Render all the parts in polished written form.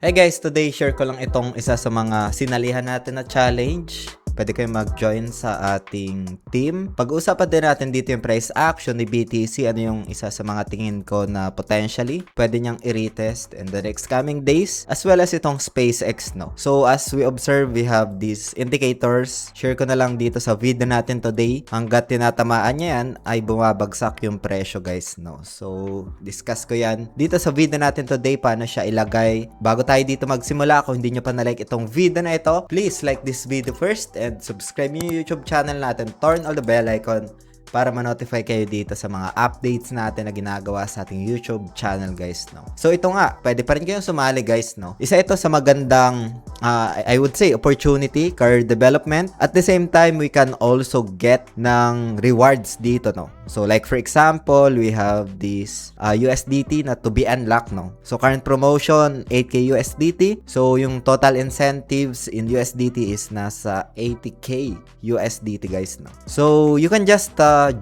Hey guys, today share ko lang itong isa sa mga sinalihan natin na challenge. Pwede kayo mag-join sa ating team. Pag-uusapan din natin dito yung price action ni BTC. Ano yung isa sa mga tingin ko na potentially pwede niyang i-retest in the next coming days. As well as itong SpaceX, no? So as we observe, we have these indicators. Share ko na lang dito sa video natin today. Hanggat tinatamaan niya yan, ay bumabagsak yung presyo guys, no? So discuss ko yan dito sa video natin today, paano siya ilagay. Bago tayo dito magsimula, kung hindi nyo pa na-like itong video na ito, please like this video first and subscribe yung YouTube channel natin. Turn on the bell icon para ma-notify kayo dito sa mga updates natin na ginagawa sa ating YouTube channel guys, no? So ito nga, pwede pa rin kayong sumali guys, no? Isa ito sa magandang I would say opportunity, career development. At the same time, we can also get ng rewards dito, no? So like for example, we have this USDT na to be unlocked, no? So current promotion 8k USDT. So yung total incentives in USDT is nasa 80k USDT guys, no? So you can just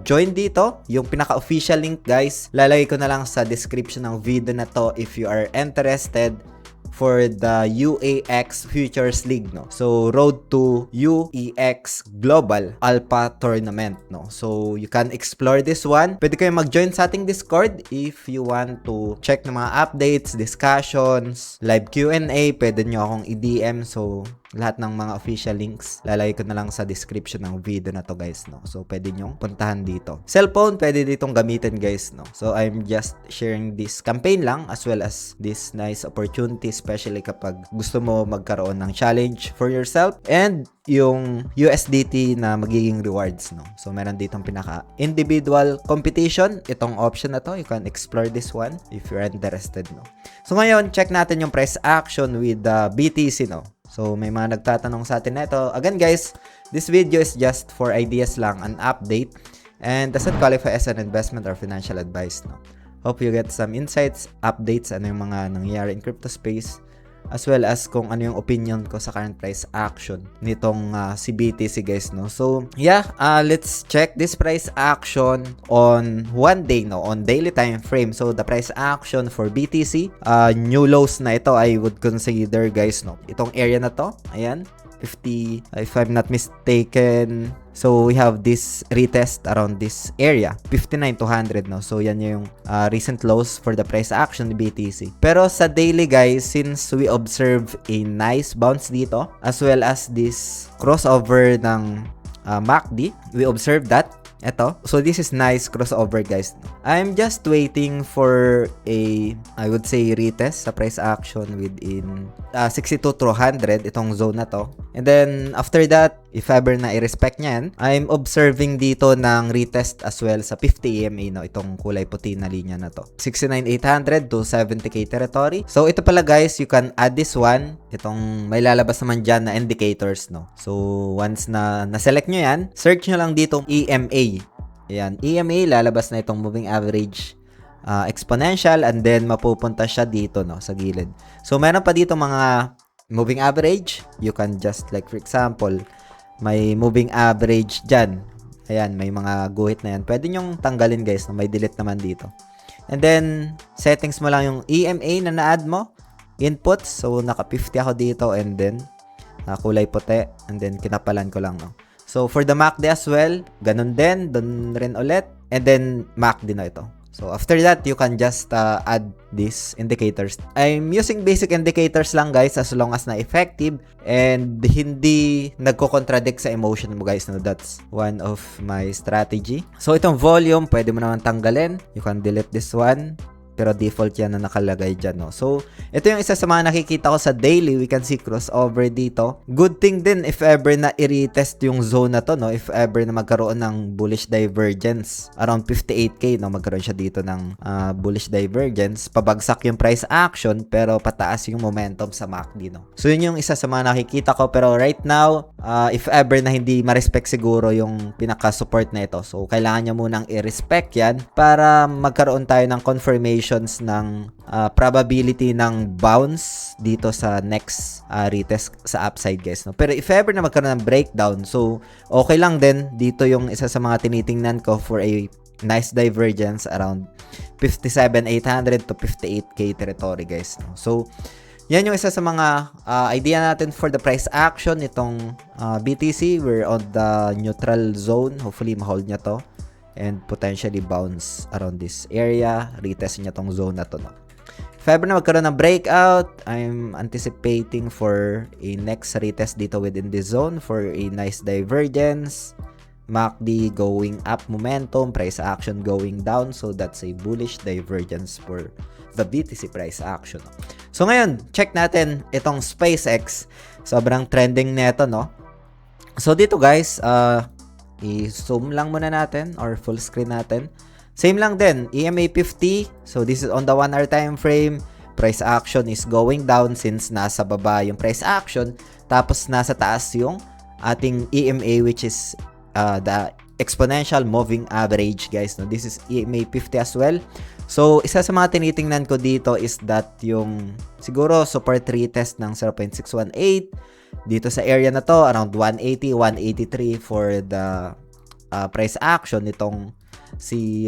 join dito. Yung pinaka-official link guys, lalagay ko na lang sa description ng video na to if you are interested for the UAX Futures League, no? So road to UEX Global Alpha Tournament, no? So you can explore this one. Pwede kayo mag-join sa ating Discord if you want to check ng mga updates, discussions, live Q&A. Pwede nyo akong i-DM. So lahat ng mga official links lalagay ko na lang sa description ng video na to guys, no? So pwede nyong puntahan dito. Cellphone pwede ditong gamitin guys, no? So I'm just sharing this campaign lang as well as this nice opportunity, especially kapag gusto mo magkaroon ng challenge for yourself and yung USDT na magiging rewards, no? So meron ditong pinaka individual competition. Itong option na to, you can explore this one if you're interested, no? So ngayon check natin yung price action with the BTC, no? So may mga nagtatanong sa atin nito. Again guys, this video is just for ideas lang, an update, and doesn't qualify as an investment or financial advice, no? Hope you get some insights, updates, ano yung mga nangyayari in crypto space, as well as kung ano yung opinion ko sa current price action nitong si BTC guys, no? So yeah, let's check this price action on one day, no? On daily time frame. So the price action for BTC, new lows na ito I would consider guys, no? Itong area na to, ayan, 50, if I'm not mistaken. So we have this retest around this area, 59,200, no? So yan yung recent lows for the price action ni BTC. Pero sa daily guys, since we observe a nice bounce dito, as well as this crossover ng MACD, we observe that ito. So this is nice crossover guys. I'm just waiting for a, I would say, retest sa price action within 62,200, itong zone na to. And then after that, if ever na i-respect niyan, I'm observing dito ng retest as well sa 50 EMA, no? Itong kulay puti na linya na to. 69,800 to 70k territory. So ito pala guys, you can add this one. Itong may lalabas naman dyan na indicators, no? So once na na-select nyo yan, search nyo lang dito EMA. Ayan, EMA, lalabas na itong moving average exponential, and then mapupunta siya dito, no, sa gilid. So meron pa dito mga moving average. You can just, like for example, may moving average dyan. Ayan, may mga guhit na yan. Pwede nyong tanggalin guys, no? May delete naman dito. And then settings mo lang yung EMA na na-add mo, inputs. So naka 50 ako dito, and then kulay puti, and then kinapalan ko lang, no? So for the MACD as well, ganun din, dun rin ulit, and then MACD na ito. So after that, you can just add these indicators. I'm using basic indicators lang guys, as long as na effective and hindi nagko-contradict sa emotion mo guys, no? That's one of my strategy. So itong volume, pwede mo naman tanggalin. You can delete this one, pero default yan na nakalagay dyan, no? So ito yung isa sa mga nakikita ko sa daily. We can see crossover dito. Good thing din if ever na i-retest yung zone na to, no? If ever na magkaroon ng bullish divergence around 58k, no? Magkaroon siya dito ng bullish divergence, pabagsak yung price action pero pataas yung momentum sa MACD, no? So yun yung isa sa mga nakikita ko. Pero right now, if ever na hindi ma-respect siguro yung pinaka-support na ito, so kailangan nyo munang i-respect yan para magkaroon tayo ng confirmation ng probability ng bounce dito sa next retest sa upside guys, no? Pero if ever na magkaroon ng breakdown, so okay lang din. Dito yung isa sa mga tinitingnan ko for a nice divergence around 57,800 to 58k territory guys, no? So yan yung isa sa mga idea natin for the price action nitong BTC. We're on the neutral zone. Hopefully, ma-hold niya to and potentially bounce around this area. Retest niya tong zone na to, no? If ever na magkaroon ng breakout, I'm anticipating for a next retest dito within this zone for a nice divergence. MACD going up momentum, price action going down. So, that's a bullish divergence for the BTC price action. So, ngayon, check natin itong SpaceX. Sobrang trending neto, no? So, dito guys, i-zoom lang muna natin or full screen natin. Same lang din, EMA 50. So, this is on the 1 hour time frame. Price action is going down since nasa baba yung price action. Tapos, nasa taas yung ating EMA, which is the exponential moving average, guys. No? This is EMA 50 as well. So, isa sa mga tinitingnan ko dito is that yung siguro support retest ng 0.618 dito sa area na to, around 180, 183 for the price action nitong si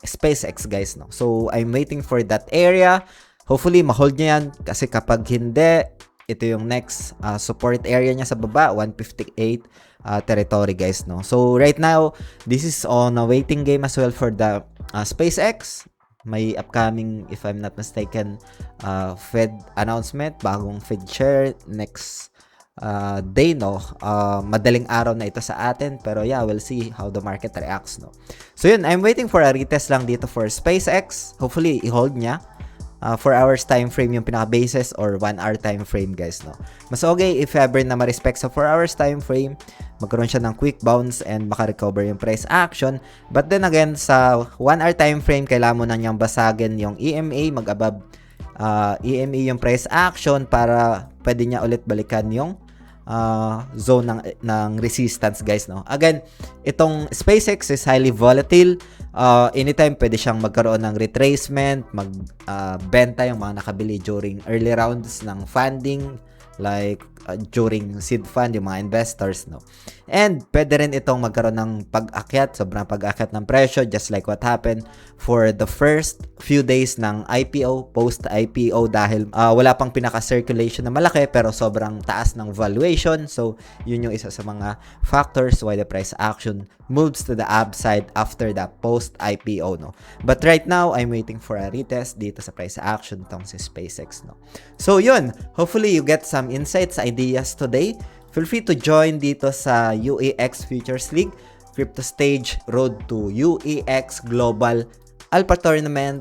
SpaceX, guys. No? So, I'm waiting for that area. Hopefully, ma-hold niya yan kasi kapag hindi, ito yung next support area niya sa baba, 158 territory, guys. No? So, right now, this is on a waiting game as well for the SpaceX. May upcoming, if I'm not mistaken, Fed announcement, bagong Fed share next day, no? Madaling araw na ito sa atin, pero yeah, we'll see how the market reacts, no? So yun, I'm waiting for a retest lang dito for SpaceX. Hopefully, i-hold niya. 4 hours time frame yung pinaka-basis or 1 hour time frame, guys, no? Mas okay if ever na ma-respect sa 4 hours time frame, magkaroon siya ng quick bounce and maka-recover yung price action. But then again, sa 1 hour time frame, kailangan mo na niyang basagin yung EMA, mag-above EMA yung price action para pwede niya ulit balikan yung zone ng resistance, guys, no? Again, itong SpaceX is highly volatile. Anytime pwede siyang magkaroon ng retracement, magbenta yung mga nakabili during early rounds ng funding, like during seed fund, yung mga investors, no? And pwede rin itong magkaroon ng pag-akyat, sobrang pag-akyat ng presyo, just like what happened for the first few days ng IPO, post-IPO, dahil wala pang pinaka-circulation na malaki pero sobrang taas ng valuation. So, yun yung isa sa mga factors why the price action moves to the upside after the post-IPO, no? But right now, I'm waiting for a retest dito sa price action tong si SpaceX, no? So, yun. Hopefully, you get some insights, ideas today. Feel free to join dito sa UEX Futures League, Crypto Stage Road to UEX Global Alpha Tournament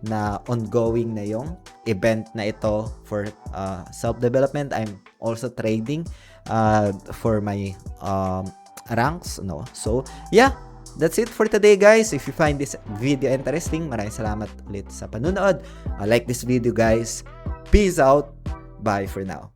na ongoing na yung event na ito for self-development. I'm also trading for my ranks, no? So, yeah, that's it for today, guys. If you find this video interesting, maraming salamat ulit sa panunood. Like this video, guys. Peace out. Bye for now.